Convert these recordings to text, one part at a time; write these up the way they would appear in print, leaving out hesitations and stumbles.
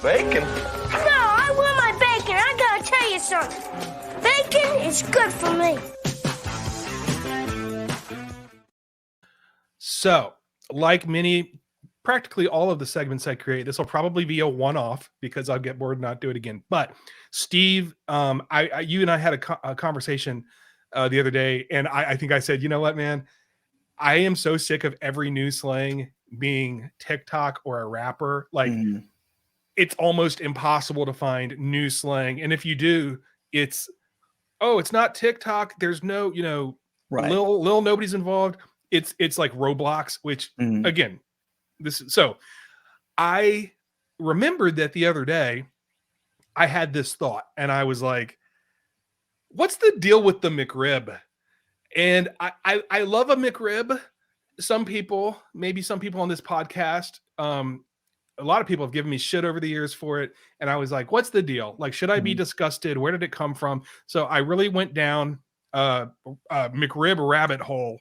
Bacon? No, I want my bacon. I gotta tell you something. Bacon is good for me. So, like practically all of the segments I create, this will probably be a one-off because I'll get bored and not do it again. But Steve, you and I had a conversation the other day, and I think I said, you know what, man, I am so sick of every new slang being TikTok or a rapper. Like, it's almost impossible to find new slang, and if you do, it's not TikTok. There's no, Lil nobody's involved. It's like Roblox, which again. So I remembered that the other day I had this thought and I was like, what's the deal with the McRib? And I love a McRib. Maybe some people on this podcast, a lot of people have given me shit over the years for it. And I was like, what's the deal? Like, should I be disgusted? Where did it come from? So I really went down McRib rabbit hole.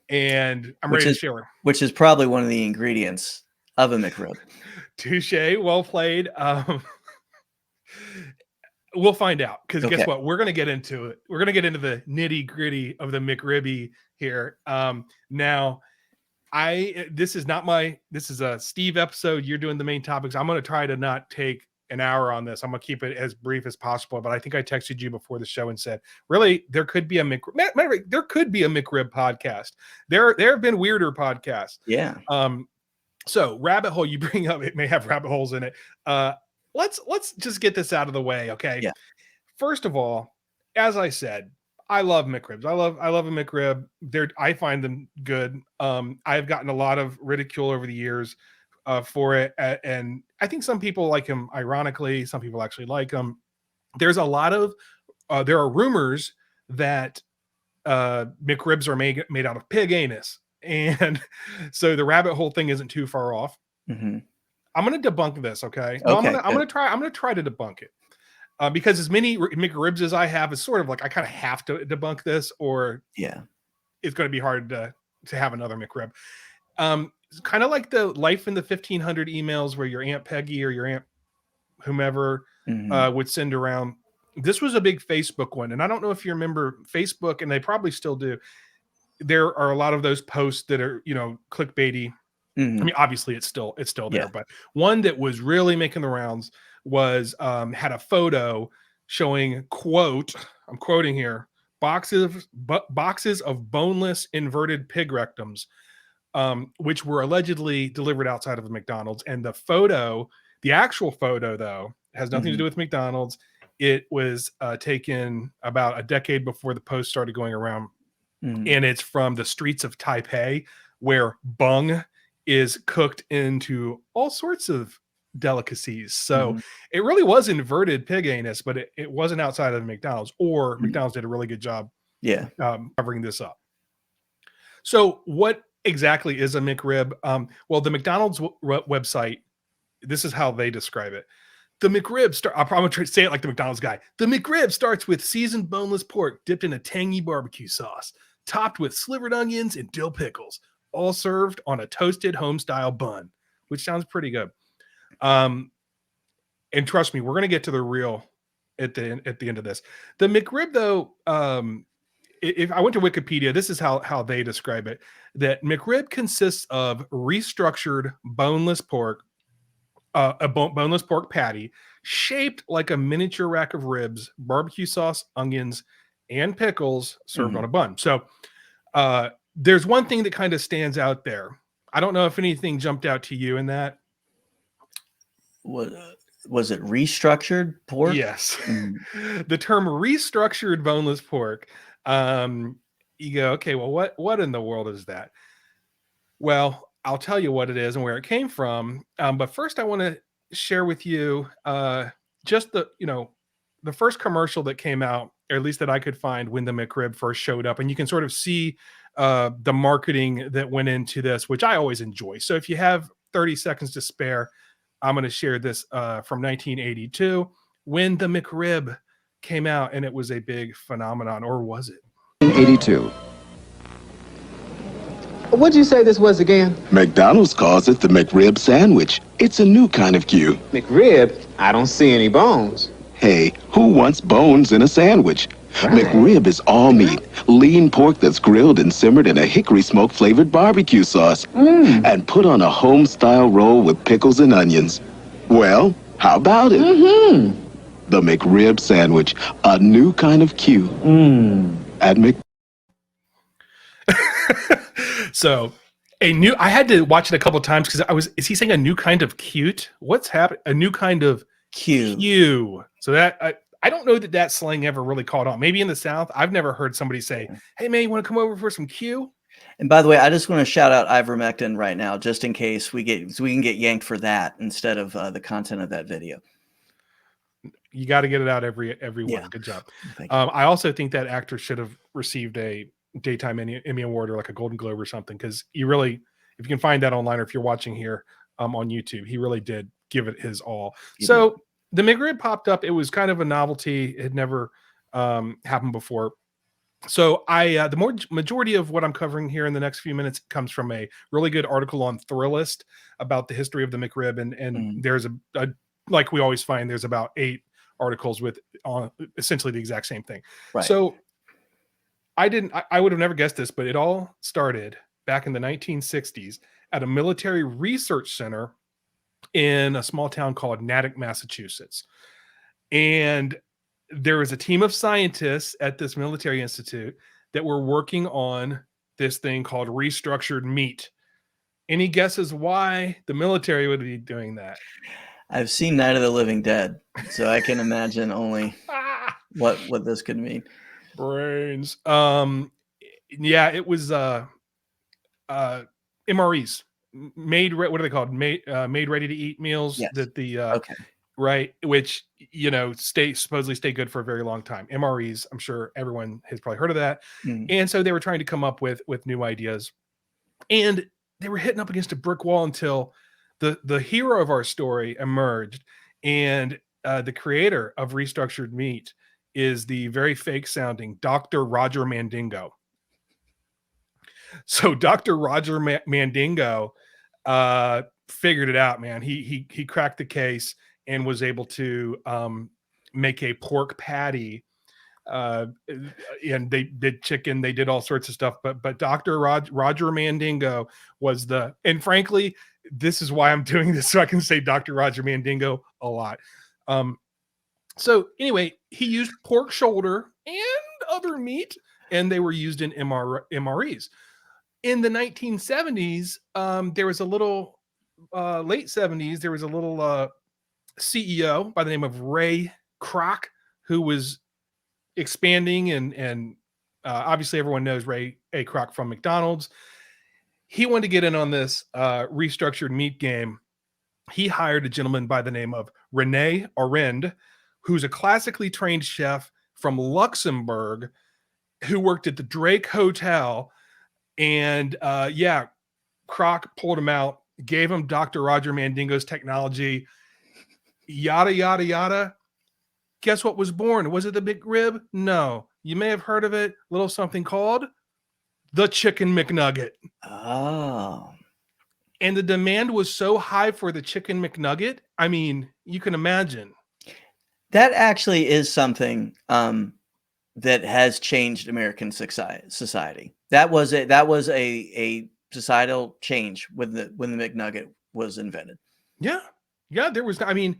And I'm ready to share it. Which is probably one of the ingredients of a McRib. Touche. Well played. We'll find out because guess what? We're going to get into it. We're going to get into the nitty gritty of the McRibby here. Now, this is a Steve episode. You're doing the main topics. I'm going to try to not take an hour on this. I'm going to keep it as brief as possible, but I think I texted you before the show and said, really, there could be a McRib podcast. There have been weirder podcasts. Yeah. So rabbit hole you bring up, it may have rabbit holes in it. Let's just get this out of the way. Okay. Yeah. First of all, as I said, I love McRibs. I love a McRib. I find them good. I've gotten a lot of ridicule over the years for it. And I think some people like him ironically, some people actually like him. There's a lot of, there are rumors that McRibs are made out of pig anus. And so the rabbit hole thing isn't too far off. I'm going to debunk this. Okay. I'm going to try to debunk it because as many McRibs as I have is sort of like, I kind of have to debunk this or it's going to be hard to have another McRib. It's kind of like the Life in the 1500 emails where your Aunt Peggy or your Aunt whomever would send around. This was a big Facebook one. And I don't know if you remember Facebook, and they probably still do. There are a lot of those posts that are, clickbaity. I mean, obviously it's still there, but one that was really making the rounds was had a photo showing, quote, I'm quoting here, boxes of boneless inverted pig rectums. Which were allegedly delivered outside of a McDonald's. And the actual photo, though, has nothing to do with McDonald's. It was taken about a decade before the post started going around. And it's from the streets of Taipei, where bung is cooked into all sorts of delicacies. So it really was inverted pig anus, but it wasn't outside of McDonald's, or McDonald's did a really good job covering this up. So what exactly is a McRib? Well, the McDonald's website, this is how they describe it. The McRib I'm going to say it like the McDonald's guy. The McRib starts with seasoned boneless pork dipped in a tangy barbecue sauce, topped with slivered onions and dill pickles, all served on a toasted home-style bun, which sounds pretty good. And trust me, we're going to get to the real at the end of this. The McRib, though, if I went to Wikipedia, this is how they describe it, that McRib consists of restructured boneless pork, boneless pork patty shaped like a miniature rack of ribs, barbecue sauce, onions, and pickles served on a bun. So there's one thing that kind of stands out there. I don't know if anything jumped out to you in that. Was it restructured pork? Yes. The term restructured boneless pork. You go, okay, well, what in the world is that? Well, I'll tell you what it is and where it came from. But first I want to share with you just the first commercial that came out, or at least that I could find when the McRib first showed up. And you can sort of see the marketing that went into this, which I always enjoy. So if you have 30 seconds to spare, I'm going to share this from 1982 when the McRib came out, and it was a big phenomenon, or was it? 1982. What'd you say this was again? McDonald's calls it the McRib sandwich. It's a new kind of Q. McRib? I don't see any bones. Hey, who wants bones in a sandwich? Right. McRib is all meat, lean pork that's grilled and simmered in a hickory smoke flavored barbecue sauce, and put on a home-style roll with pickles and onions. Well, how about it? The McRib sandwich, a new kind of Q. At Mc. So I had to watch it a couple of times because is he saying a new kind of cute? What's happening? A new kind of Q. So that I don't know that slang ever really caught on. Maybe in the South, I've never heard somebody say, "Hey man, you want to come over for some Q?" And by the way, I just want to shout out ivermectin right now, just in case we can get yanked for that instead of the content of that video. You got to get it out every one. Good job. I also think that actor should have received a daytime Emmy award or like a Golden Globe or something, because you really, if you can find that online or if you're watching here on YouTube, he really did give it his all. So the McRib popped up. It was kind of a novelty. It had never happened before. So the majority of what I'm covering here in the next few minutes comes from a really good article on Thrillist about the history of the McRib, and there's a like we always find, there's about 8 articles with essentially the exact same thing. Right. So I would have never guessed this, but it all started back in the 1960s at a military research center in a small town called Natick, Massachusetts. And there was a team of scientists at this military institute that were working on this thing called restructured meat. Any guesses why the military would be doing that? I've seen Night of the Living Dead, so I can imagine only what this could mean. Brains. Yeah, it was MREs, what are they called? Made ready to eat meals. Yes. That right, which supposedly stay good for a very long time. MREs, I'm sure everyone has probably heard of that. And so they were trying to come up with new ideas, and they were hitting up against a brick wall until the hero of our story emerged, and the creator of restructured meat is the very fake sounding Dr. Roger Mandingo. So Dr. Roger Mandingo figured it out, man. He cracked the case and was able to make a pork patty. And they did chicken, they did all sorts of stuff, but Dr. Roger Mandingo was and frankly, this is why I'm doing this, so I can say Dr. Roger Mandingo a lot. So anyway, he used pork shoulder and other meat, and they were used in MREs. In the 1970s, there was a little late 70s, there was a little CEO by the name of Ray Kroc, who was expanding, and obviously everyone knows Ray A. Kroc from McDonald's. He wanted to get in on this restructured meat game. He hired a gentleman by the name of Rene Arend, who's a classically trained chef from Luxembourg who worked at the Drake Hotel. And Kroc pulled him out, gave him Dr. Roger Mandingo's technology, yada, yada, yada. Guess what was born? Was it the McRib? No. You may have heard of it. Little something called the Chicken McNugget. Oh. And the demand was so high for the Chicken McNugget. I mean, you can imagine. That actually is something that has changed American society. That was a societal change when the McNugget was invented. Yeah. There was. I mean,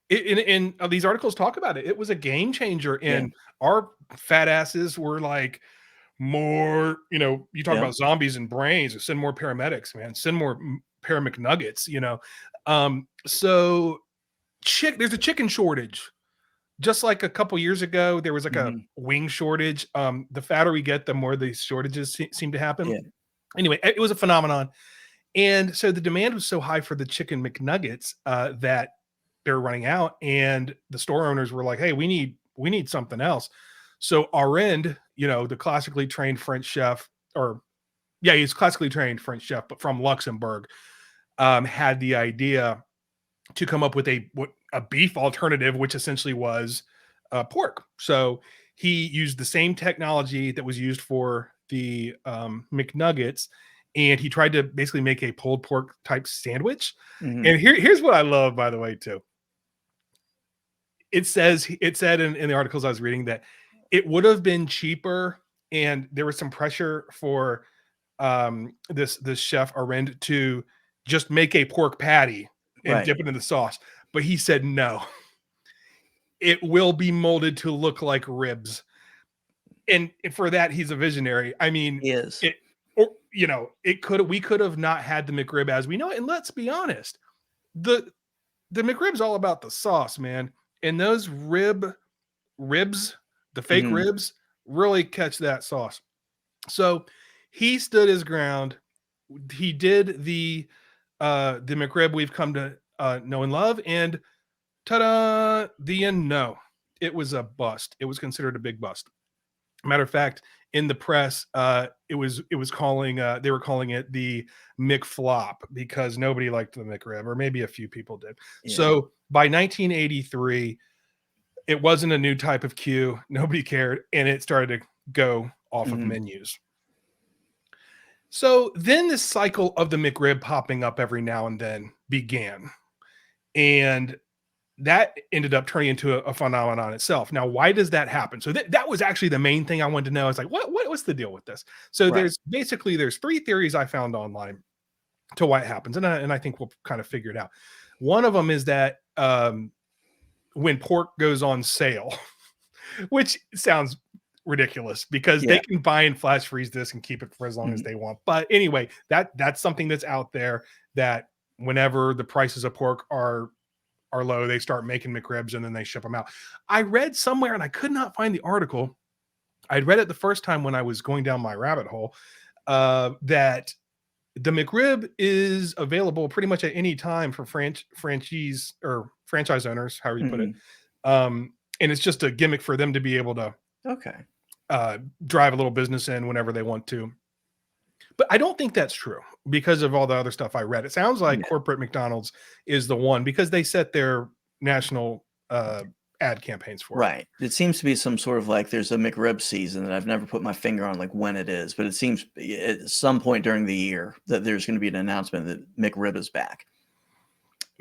in these articles talk about it. It was a game changer, and our fat asses were like, more. You talk about zombies and brains. Send more paramedics, man. Send more McNuggets. So there's a chicken shortage. Just like a couple years ago, there was like a wing shortage. The fatter we get, the more these shortages seem to happen. Yeah. Anyway, it was a phenomenon. And so the demand was so high for the Chicken McNuggets that they're running out. And the store owners were like, hey, we need something else. So Arend, the classically trained French chef, he's classically trained French chef, but from Luxembourg, had the idea to come up with a beef alternative, which essentially was pork. So he used the same technology that was used for the McNuggets, and he tried to basically make a pulled pork type sandwich. Mhm. And here's what I love, by the way, too. It said in the articles I was reading that it would have been cheaper, and there was some pressure for this chef Arend to just make a pork patty and Right. dip it in the sauce. But he said no. It will be molded to look like ribs. And for that, he's a visionary. I mean, He is. we could have not had the McRib as we know it. And let's be honest, the McRib's all about the sauce, man. And those ribs, the fake Mhm. ribs, really catch that sauce. So he stood his ground. He did the McRib we've come to know and love, and ta-da, the end. No, it was a bust. It was considered a big bust. Matter of fact, in the press, it was calling they were calling it the McFlop because nobody liked the McRib, or maybe a few people did. Yeah. So by 1983, it wasn't a new type of Q. Nobody cared, and it started to go off of Mhm. menus. So then this cycle of the McRib popping up every now and then began, and that ended up turning into a phenomenon itself. Now, why does that happen? So that was actually the main thing I wanted to know. It's like, what's the deal with this? So Right. there's three theories I found online to why it happens, and I think we'll kind of figure it out. One of them is that when pork goes on sale, which sounds ridiculous because they Yeah. can buy and flash freeze this and keep it for as long as Mhm. they want. But anyway, that's something that's out there, that whenever the prices of pork are low, they start making McRibs and then they ship them out. I read somewhere, and I could not find the article. I'd read it the first time when I was going down my rabbit hole, that the McRib is available pretty much at any time for franchise owners, however you put it. Mhm. And it's just a gimmick for them to be able to Okay. drive a little business in whenever they want to. But I don't think that's true because of all the other stuff I read. It sounds like Yeah. corporate McDonald's is the one because they set their national ad campaigns for it. Right. It seems to be some sort of like there's a McRib season that I've never put my finger on like when it is, but it seems at some point during the year that there's going to be an announcement that McRib is back.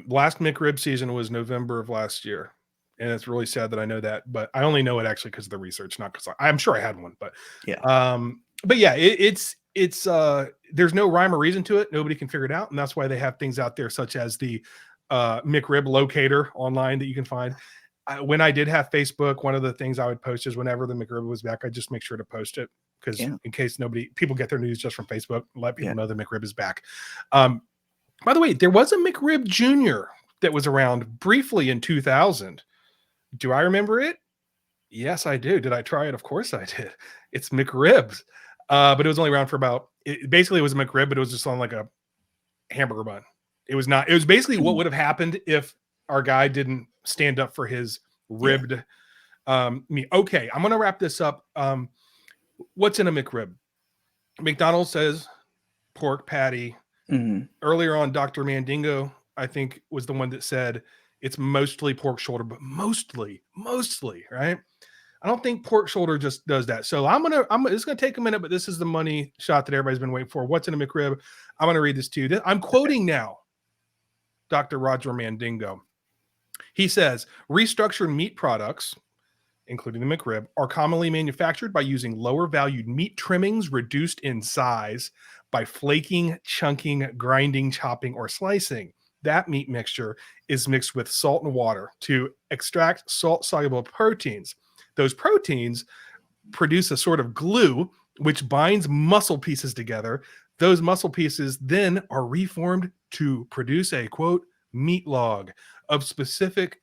Last McRib season was November of last year. And it's really sad that I know that, but I only know it actually because of the research, not because I'm sure I had one, but yeah, it's there's no rhyme or reason to it. Nobody can figure it out. And that's why they have things out there such as the McRib locator online that you can find. When I did have Facebook, one of the things I would post is whenever the McRib was back, I'd just make sure to post it because in case people get their news just from Facebook, let people know the McRib is back. By the way, there was a McRib Jr. that was around briefly in 2000. Do I remember it? Yes, I do. Did I try it? Of course I did. It's McRibs. But it was only around for basically it was a McRib, but it was just on like a hamburger bun. It was basically what would have happened if our guy didn't stand up for his ribbed meat. Okay, I'm going to wrap this up. What's in a McRib? McDonald's says pork patty. Mhm. Earlier on, Dr. Mandingo, I think, was the one that said it's mostly pork shoulder, but mostly, right? I don't think pork shoulder just does that. So it's gonna take a minute, but this is the money shot that everybody's been waiting for. What's in a McRib? I'm gonna read this to you. I'm quoting now Dr. Roger Mandingo. He says, restructured meat products, including the McRib, are commonly manufactured by using lower valued meat trimmings reduced in size by flaking, chunking, grinding, chopping, or slicing. That meat mixture is mixed with salt and water to extract salt-soluble proteins. Those proteins produce a sort of glue which binds muscle pieces together. Those muscle pieces then are reformed to produce a, quote, meat log of a specific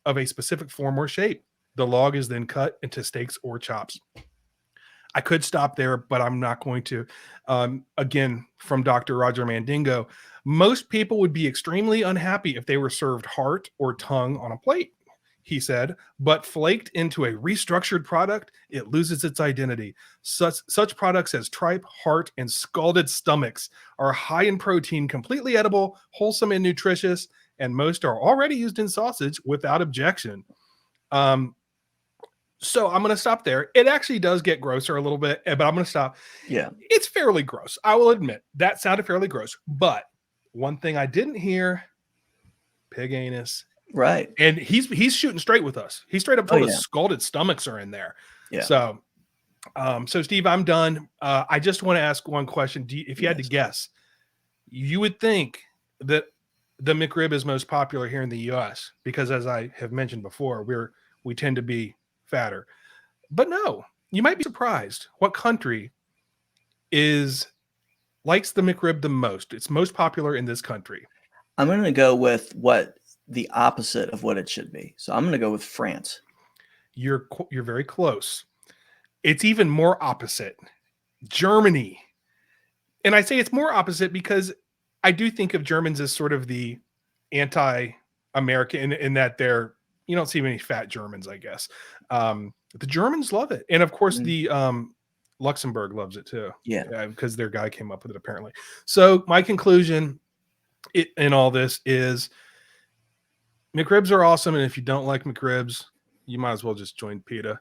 form or shape. The log is then cut into steaks or chops. I could stop there, but I'm not going to. Again, from Dr. Roger Mandingo, most people would be extremely unhappy if they were served heart or tongue on a plate, he said, but flaked into a restructured product, it loses its identity. Such products as tripe, heart, and scalded stomachs are high in protein, completely edible, wholesome, and nutritious, and most are already used in sausage without objection. So I'm going to stop there. It actually does get grosser a little bit, but I'm going to stop. Yeah. It's fairly gross. I will admit that sounded fairly gross. But one thing I didn't hear, pig anus. Right. And he's shooting straight with us. He straight up told us yeah. scalded stomachs are in there. Yeah. So, so Steve, I'm done. I just want to ask one question. If you had to guess, you would think that the McRib is most popular here in the U.S. because, as I have mentioned before, we tend to be fatter. But no, you might be surprised. What country likes the McRib the most? It's most popular in this country. I'm going to go with the opposite of what it should be. So I'm going to go with France. You're very close. It's even more opposite. Germany. And I say it's more opposite because I do think of Germans as sort of the anti-American in that you don't see many fat Germans, I guess. The Germans love it. And of course the Luxembourg loves it too. Yeah. Because their guy came up with it apparently. So my conclusion in all this is McRibs are awesome. And if you don't like McRibs, you might as well just join PETA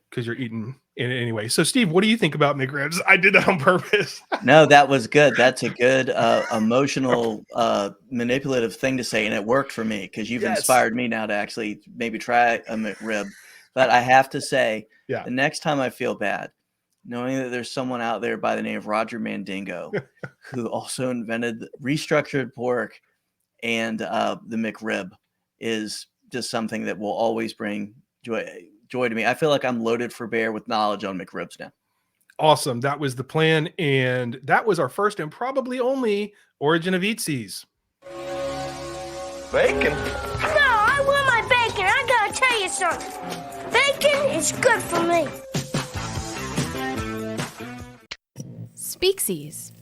because you're eating it anyway. So Steve, what do you think about McRibs? I did that on purpose. No, that was good. That's a good emotional, manipulative thing to say. And it worked for me because you've inspired me now to actually maybe try a McRib. But I have to say, the next time I feel bad, knowing that there's someone out there by the name of Roger Mandingo who also invented restructured pork and the McRib is just something that will always bring joy to me. I feel like I'm loaded for bear with knowledge on McRibs now. Awesome. That was the plan. And that was our first and probably only Origin of Eatcies. Bacon? No, I want my bacon. I gotta tell you something. Bacon is good for me. Speakses.